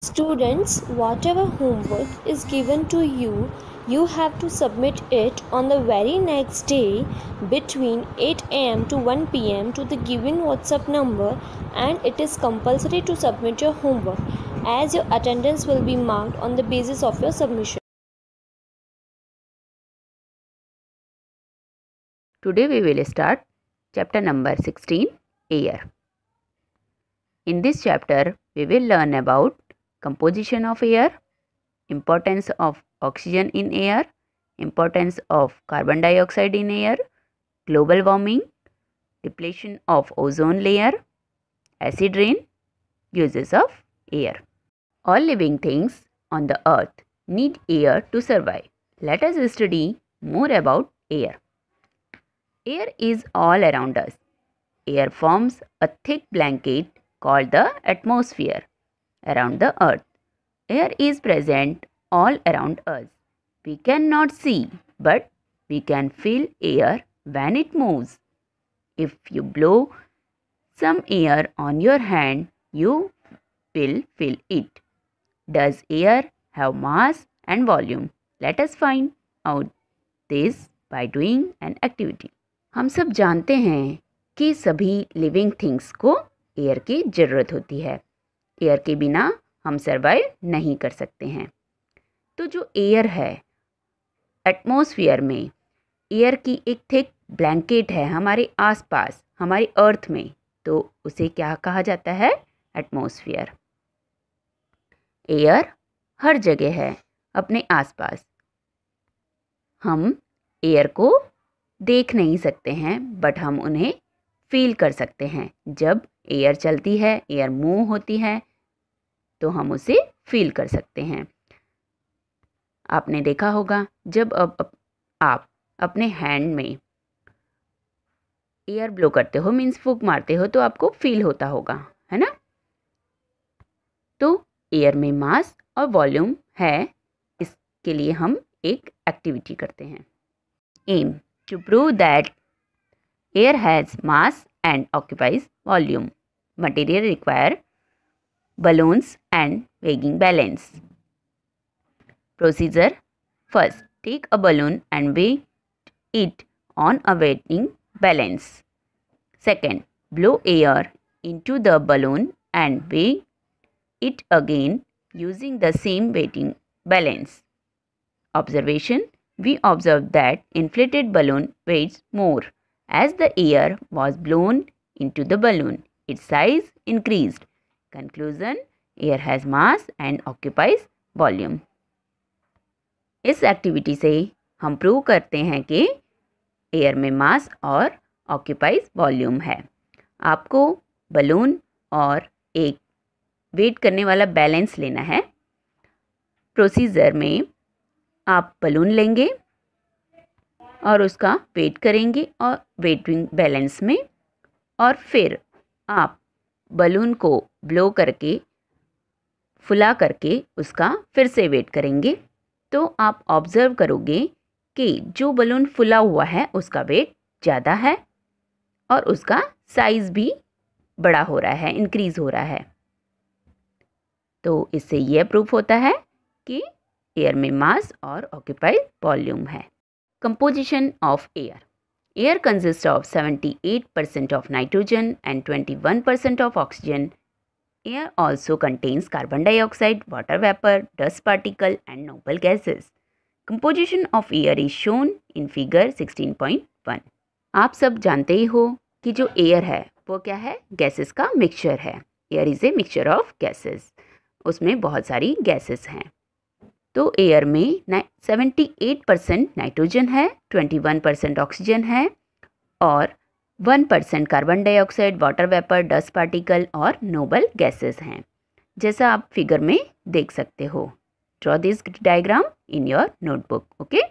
Students, whatever homework is given to you, you have to submit it on the very next day between 8 am to 1 pm to the given WhatsApp number, and it is compulsory to submit your homework as your attendance will be marked on the basis of your submission. Today we will start chapter number 16, Air. In this chapter, we will learn about composition of air, importance of oxygen in air, importance of carbon dioxide in air, global warming, depletion of ozone layer, acid rain, uses of air. All living things on the earth need air to survive. Let us study more about air. Air is all around us. Air forms a thick blanket called the atmosphere around the earth. Air is present all around us. We cannot see, but we can feel air when it moves. If you blow some air on your hand, you will feel it. Does air have mass and volume? Let us find out this by doing an activity. हम सब जानते हैं कि सभी living things को air की ज़रूरत होती है। एयर के बिना हम सर्वाइव नहीं कर सकते हैं। तो जो एयर है, एटमॉस्फेयर में एयर की एक थिक ब्लैंकेट है हमारे आसपास, हमारी अर्थ में, तो उसे क्या कहा जाता है? एटमॉस्फेयर। एयर हर जगह है अपने आसपास। हम एयर को देख नहीं सकते हैं, बट हम उन्हें फील कर सकते हैं। जब एयर चलती है, एयर मूव होती है, तो हम उसे फील कर सकते हैं। आपने देखा होगा जब आप अपने हैंड में एयर ब्लो करते हो, मीन्स फूंक मारते हो, तो आपको फील होता होगा, है ना? तो एयर में मास और वॉल्यूम है। इसके लिए हम एक एक्टिविटी करते हैं। Aim to prove that air has mass and occupies volume. Material require balloons and weighing balance. Procedure: first, take a balloon and weigh it on a weighing balance. Second, blow air into the balloon and weigh it again using the same weighting balance. Observation: we observed that inflated balloon weighs more. As the air was blown into the balloon, its size increased. Conclusion: air has mass and occupies volume. इस activity से हम prove करते हैं कि air में मास और occupies volume है। आपको बलून और एक वेट करने वाला बैलेंस लेना है। प्रोसीजर में आप बलून लेंगे और उसका वेट करेंगे और वेटिंग बैलेंस में, और फिर आप बलून को ब्लो करके फुला करके उसका फिर से वेट करेंगे। तो आप ऑब्ज़र्व करोगे कि जो बलून फुला हुआ है उसका वेट ज़्यादा है और उसका साइज़ भी बड़ा हो रहा है, इंक्रीज़ हो रहा है। तो इससे यह प्रूफ होता है कि एयर में मास और ऑक्यूपाइड वॉल्यूम है। Composition of air. Air consists of 78% of nitrogen and 21% of oxygen. Air also contains carbon dioxide, water vapor, dust particle and noble gases. Composition of air is shown in figure 16.1. आप सब जानते ही हो कि जो air है वो क्या है? गैसेस का मिक्सचर है। Air is a mixture of gases. उसमें बहुत सारी गैसेस हैं। तो एयर में 78% नाइट्रोजन है, 21% ऑक्सीजन है और 1% carbon dioxide, water vapour, dust particle और नोबल गैसेस हैं, जैसा आप फिगर में देख सकते हो। Draw this diagram in your notebook. Okay.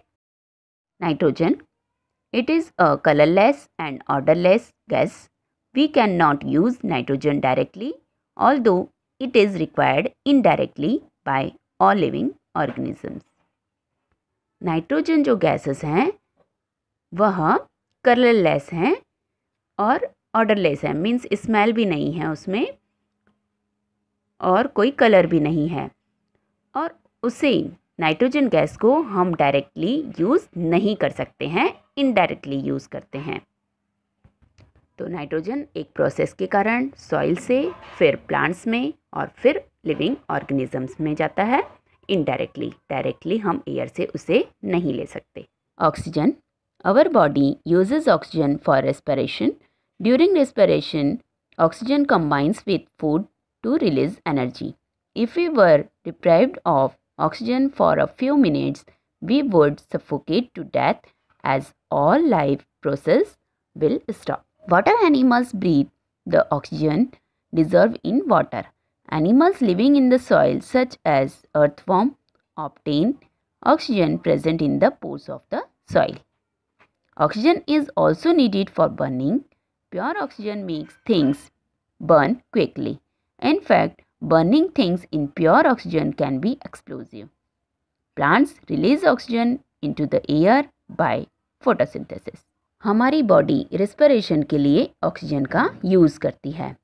Nitrogen, it is a colourless and odourless gas. We can not use nitrogen directly, although it is required indirectly by all living organisms. Nitrogen जो gases हैं वह colourless हैं और odourless है, means smell भी नहीं है उसमें, और कोई कलर भी नहीं है, और उसे नाइट्रोजन गैस को हम डायरेक्टली यूज़ नहीं कर सकते हैं, इनडायरेक्टली यूज़ करते हैं। तो नाइट्रोजन एक प्रोसेस के कारण सॉइल से फिर प्लांट्स में और फिर लिविंग ऑर्गेनिजम्स में जाता है इनडायरेक्टली। डायरेक्टली हम एयर से उसे नहीं ले सकते। Oxygen, our body uses oxygen for respiration. During respiration oxygen combines with food to release energy. If we were deprived of oxygen for a few minutes, we would suffocate to death as all life process will stop. Water animals breathe the oxygen dissolved in water. Animals living in the soil such as earthworm obtain oxygen present in the pores of the soil. Oxygen is also needed for burning. Pure oxygen makes things burn quickly. In fact, burning things in pure oxygen can be explosive. Plants release oxygen into the air by photosynthesis. हमारी body respiration के लिए oxygen का use करती है।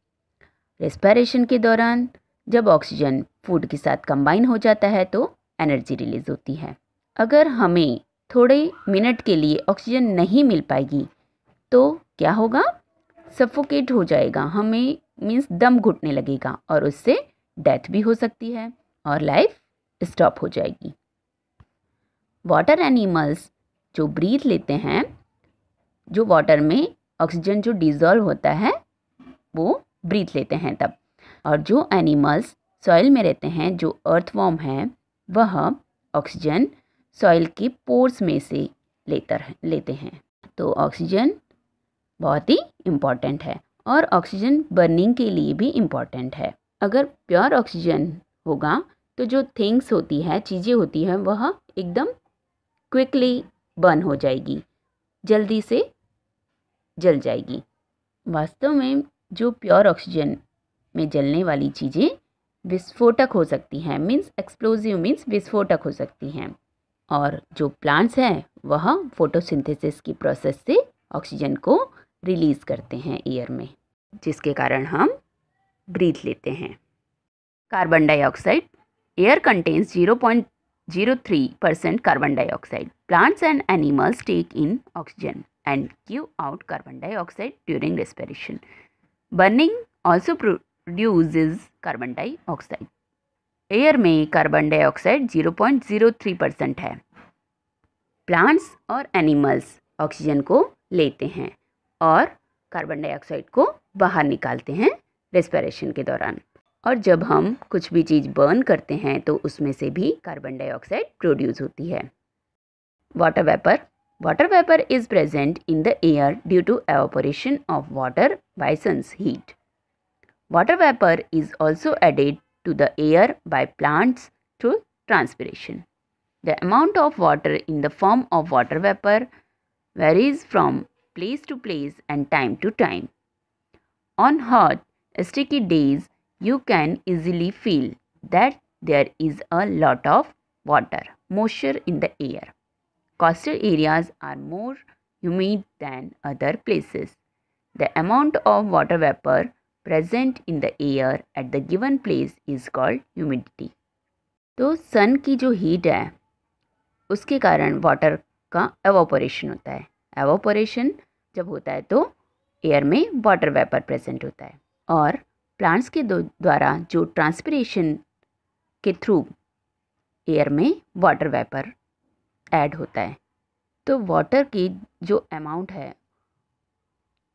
Respiration के दौरान जब oxygen food के साथ कंबाइन हो जाता है तो एनर्जी रिलीज होती है। अगर हमें थोड़े मिनट के लिए ऑक्सीजन नहीं मिल पाएगी तो क्या होगा? सफोकेट हो जाएगा, हमें मीन्स दम घुटने लगेगा और उससे डेथ भी हो सकती है और लाइफ स्टॉप हो जाएगी। वाटर एनिमल्स जो ब्रीथ लेते हैं, जो वाटर में ऑक्सीजन जो डिज़ोल्व होता है वो ब्रीथ लेते हैं तब, और जो एनिमल्स सॉइल में रहते हैं, जो अर्थवॉर्म हैं, वह ऑक्सीजन सॉइल के पोर्स में से लेते हैं। तो ऑक्सीजन बहुत ही इम्पॉर्टेंट है और ऑक्सीजन बर्निंग के लिए भी इम्पॉर्टेंट है। अगर प्योर ऑक्सीजन होगा तो जो थिंग्स होती है, चीज़ें होती हैं, वह एकदम क्विकली बर्न हो जाएगी, जल्दी से जल जाएगी। वास्तव में जो प्योर ऑक्सीजन में जलने वाली चीज़ें विस्फोटक हो सकती हैं, मीन्स एक्सप्लोजिव मीन्स विस्फोटक हो सकती हैं, और जो प्लांट्स हैं वह फोटोसिंथेसिस की प्रोसेस से ऑक्सीजन को रिलीज़ करते हैं एयर में, जिसके कारण हम ब्रीथ लेते हैं। Carbon dioxide, air contains 0.03% carbon dioxide. Plants and animals take in oxygen and give out carbon dioxide during respiration. Burning also produces carbon dioxide. Air में कार्बन डाइऑक्साइड 0.03% है। प्लांट्स और एनिमल्स ऑक्सीजन को लेते हैं और carbon dioxide को बाहर निकालते हैं रेस्पिरेशन के दौरान। और जब हम कुछ भी चीज़ बर्न करते हैं तो उसमें से भी कार्बन डाइऑक्साइड प्रोड्यूस होती है। Water vapour, water vapor is present in the air due to evaporation of water by sun's heat. Water vapor is also added to the air by plants through transpiration. The amount of water in the form of water vapor varies from place to place and time to time. On hot, sticky days, you can easily feel that there is a lot of water moisture in the air. Coastal areas are more humid than other places. The amount of water vapor present in the air at the given place is called humidity. तो सन की जो heat है उसके कारण water का evaporation होता है। Evaporation जब होता है तो एयर में वाटर वेपर प्रेजेंट होता है, और प्लांट्स के द्वारा जो ट्रांसपिरेशन के थ्रू एयर में वाटर वेपर ऐड होता है। तो वाटर की जो अमाउंट है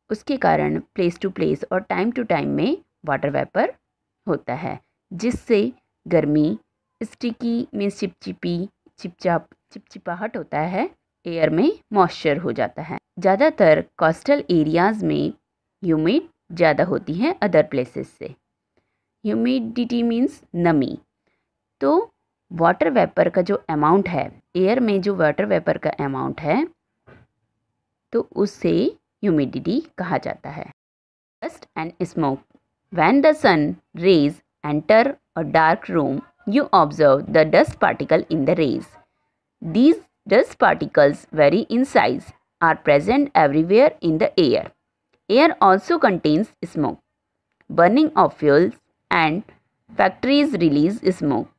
उसके कारण प्लेस टू प्लेस और टाइम टू टाइम में वाटर वेपर होता है, जिससे गर्मी, स्टिकी मीन्स चिपचिपाहट होता है, एयर में मॉइस्चर हो जाता है। ज़्यादातर कोस्टल एरियाज़ में ह्यूमिड ज़्यादा होती है अदर प्लेसेस से। ह्यूमिडिटी मीन्स नमी। तो वाटर वेपर का जो अमाउंट है, एयर में जो वाटर वेपर का अमाउंट है, तो उससे ह्यूमिडिटी कहा जाता है। Dust and smoke, when the sun rays enter a dark room, you observe the dust particle in the rays. These dust particles vary in size, are present everywhere in the air. Air also contains smoke, burning of fuels and Factories release smoke.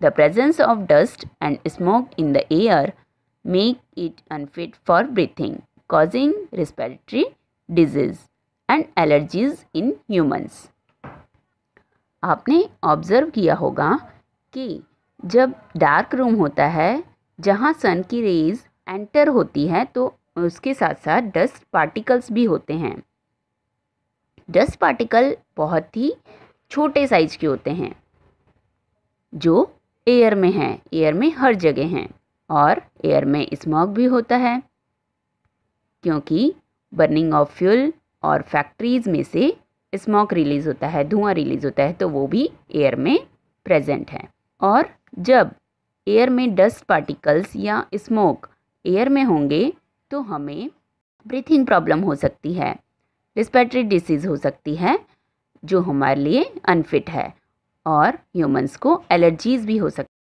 The presence of dust and smoke in the air make it unfit for breathing, causing respiratory disease and allergies in humans. आपने observe किया होगा कि जब dark room होता है जहाँ सन की raise enter होती है तो उसके साथ साथ डस्ट पार्टिकल्स भी होते हैं। डस्ट पार्टिकल बहुत ही छोटे साइज के होते हैं जो एयर में हैं, एयर में हर जगह हैं, और एयर में स्मॉग भी होता है क्योंकि बर्निंग ऑफ फ्यूल और फैक्ट्रीज़ में से स्मॉग रिलीज़ होता है, धुआं रिलीज़ होता है, तो वो भी एयर में प्रेजेंट है। और जब एयर में डस्ट पार्टिकल्स या स्मोक एयर में होंगे तो हमें ब्रीथिंग प्रॉब्लम हो सकती है, रिस्पिरेटरी डिसीज़ हो सकती है जो हमारे लिए अनफिट है, और ह्यूमंस को एलर्जीज़ भी हो सकती है।